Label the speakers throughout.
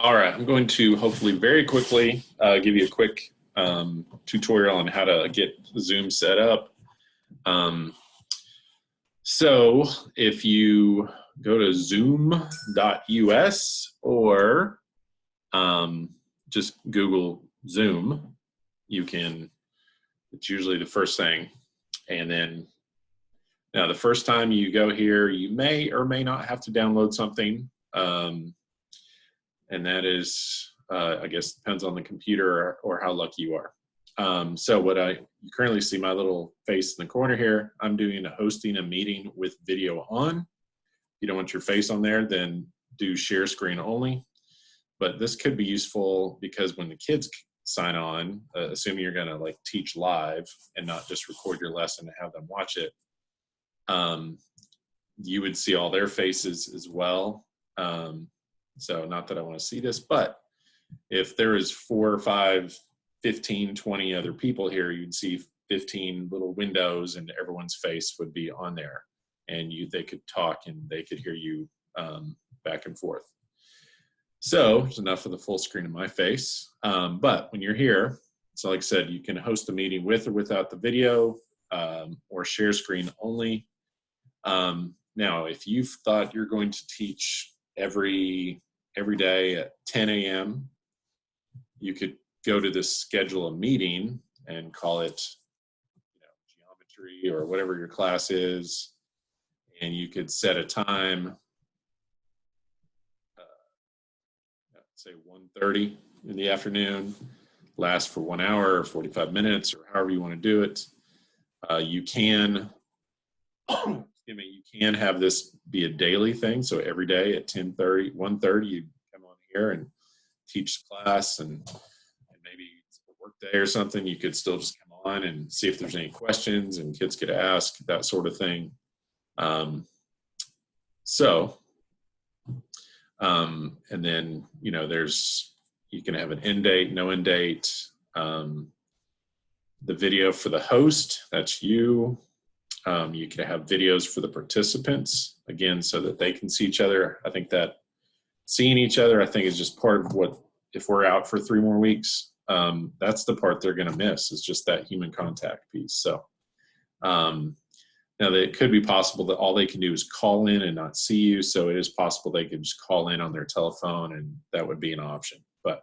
Speaker 1: All right, I'm going to hopefully very quickly give you a quick tutorial on how to get Zoom set up. So if you go to zoom.us or just Google Zoom, it's usually the first thing. And then now the first time you go here, you may or may not have to download something. And that is, I guess, depends on the computer or how lucky you are. So you currently see my little face in the corner here. I'm hosting a meeting with video on. If you don't want your face on there, then do share screen only. But this could be useful because when the kids sign on, assuming you're going to teach live and not just record your lesson and have them watch it, you would see all their faces as well. So not that I want to see this, but if there is 4 or 5, 15, 20 other people here, you'd see 15 little windows and everyone's face would be on there. And they could talk and they could hear you back and forth. So there's enough of the full screen of my face. But when you're here, so like I said, you can host a meeting with or without the video or share screen only. Now, if you've thought you're going to teach every day at 10 a.m., you could go to this schedule a meeting and call it geometry or whatever your class is, and you could set a time, say 1:30 in the afternoon, last for 1 hour or 45 minutes or however you want to do it. You can have this be a daily thing. So every day at 10:30, 1:30, you come on here and teach the class, and maybe it's a work day or something. You could still just come on and see if there's any questions and kids could ask, that sort of thing. And then, you can have an end date, no end date. The video for the host, that's you. You can have videos for the participants, again, so that they can see each other. I think that seeing each other, I think, is just part of what, if we're out for 3 more weeks, that's the part they're going to miss, is just that human contact piece. So now it could be possible that all they can do is call in and not see you. So it is possible they could just call in on their telephone, and that would be an option. But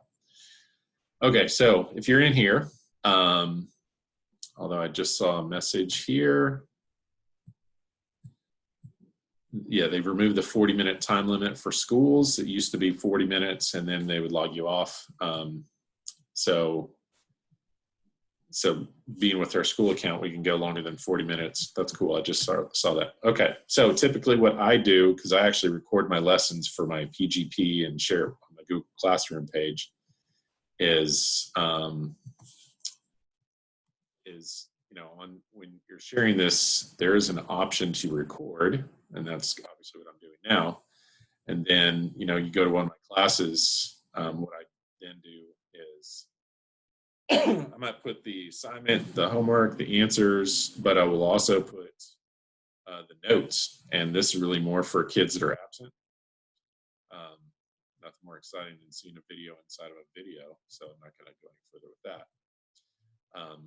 Speaker 1: okay, so if you're in here, although I just saw a message here. Yeah, they've removed the 40-minute time limit for schools. It used to be 40 minutes, and then they would log you off. So being with our school account, we can go longer than 40 minutes. That's cool. I just saw that. Okay, so typically what I do, because I actually record my lessons for my PGP and share on my Google Classroom page, is when you're sharing this, there is an option to record, and that's obviously what I'm doing now. And then, you go to one of my classes. What I then do is I might put the assignment, the homework, the answers, but I will also put the notes. And this is really more for kids that are absent. Nothing more exciting than seeing a video inside of a video. So I'm not going to go any further with that.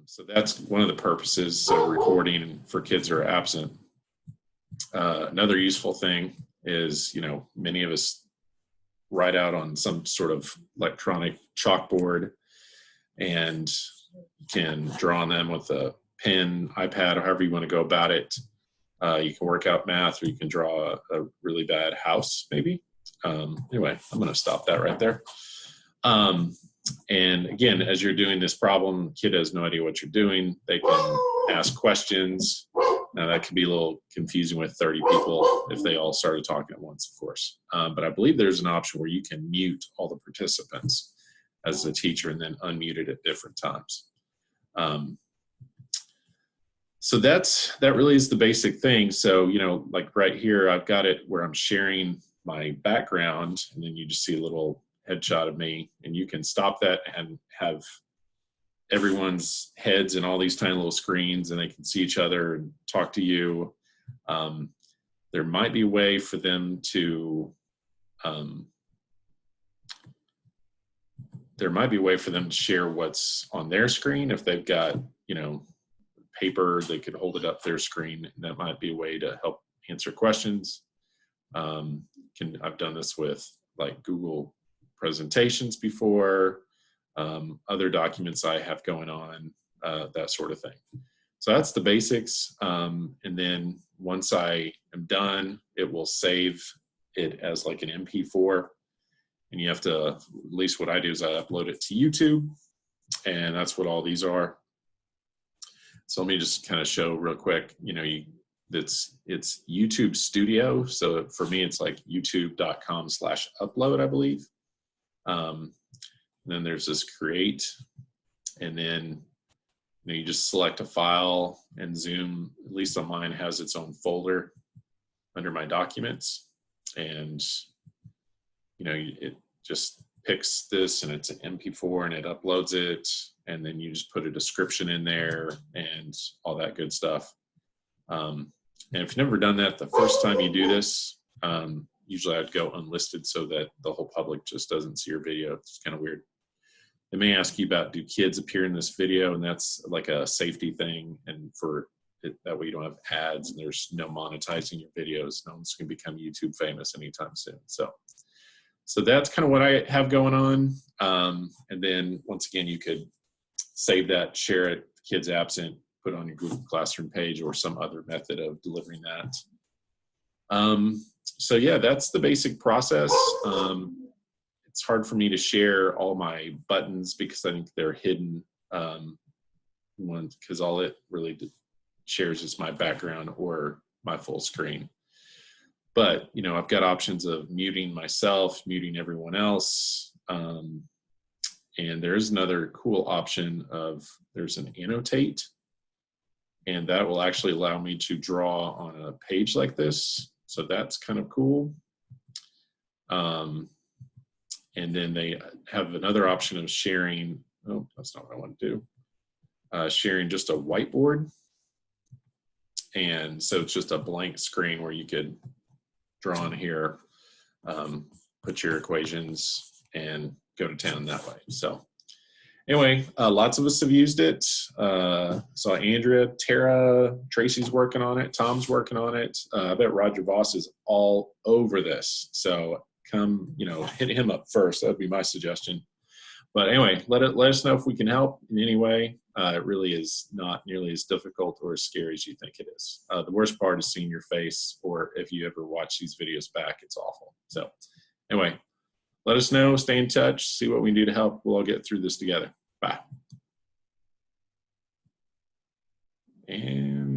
Speaker 1: So that's one of the purposes of recording for kids who are absent. Another useful thing is, many of us write out on some sort of electronic chalkboard and can draw on them with a pen, iPad, or however you want to go about it. You can work out math, or you can draw a really bad house, maybe. Anyway, I'm going to stop that right there. And again, as you're doing this problem, the kid has no idea what you're doing. They can ask questions. Now, that could be a little confusing with 30 people if they all started talking at once, of course. But I believe there's an option where you can mute all the participants as a teacher and then unmute it at different times. So that really is the basic thing. So, like right here, I've got it where I'm sharing my background, and then you just see a little headshot of me, and you can stop that and have everyone's heads in all these tiny little screens, and they can see each other and talk to you. There might be a way for them to there might be a way for them to share what's on their screen. If they've got, you know, paper, they could hold it up their screen. That might be a way to help answer questions. I've done this with like Google presentations before, other documents I have going on, that sort of thing. So that's the basics. And then once I am done, it will save it as like an MP4. And you have to, at least what I do is I upload it to YouTube, and that's what all these are. So let me just kind of show real quick, you know, it's YouTube Studio. So for me, it's like youtube.com/upload, I believe. And then there's this create, and then, you know, you just select a file, and Zoom, at least on mine, has its own folder under my documents. And, you know, it just picks this, and it's an MP4, and it uploads it. And then you just put a description in there and all that good stuff. And if you've never done that, the first time you do this, usually I'd go unlisted so that the whole public just doesn't see your video. It's kind of weird. They may ask you about, do kids appear in this video? And that's like a safety thing. And for it, that way you don't have ads, and there's no monetizing your videos. No one's going to become YouTube famous anytime soon. So that's kind of what I have going on. And then once again, you could save that, share it, kids absent, put it on your Google Classroom page or some other method of delivering that. So yeah, that's the basic process. It's hard for me to share all my buttons because I think they're hidden, because all it really shares is my background or my full screen. But, you know, I've got options of muting myself, muting everyone else. And there's another cool option of, there's an annotate, and that will actually allow me to draw on a page like this. So that's kind of cool. And then they have another option of sharing, oh, that's not what I want to do. Sharing just a whiteboard. And so it's just a blank screen where you could draw on here, put your equations, and go to town that way. So anyway, lots of us have used it. So Andrea, Tara, Tracy's working on it, Tom's working on it. I bet Roger Voss is all over this. So come, you know, hit him up first. That would be my suggestion. But anyway, let us know if we can help in any way. It really is not nearly as difficult or as scary as you think it is. The worst part is seeing your face, or if you ever watch these videos back, it's awful. So anyway, let us know, stay in touch, see what we can do to help. We'll all get through this together. Bye. And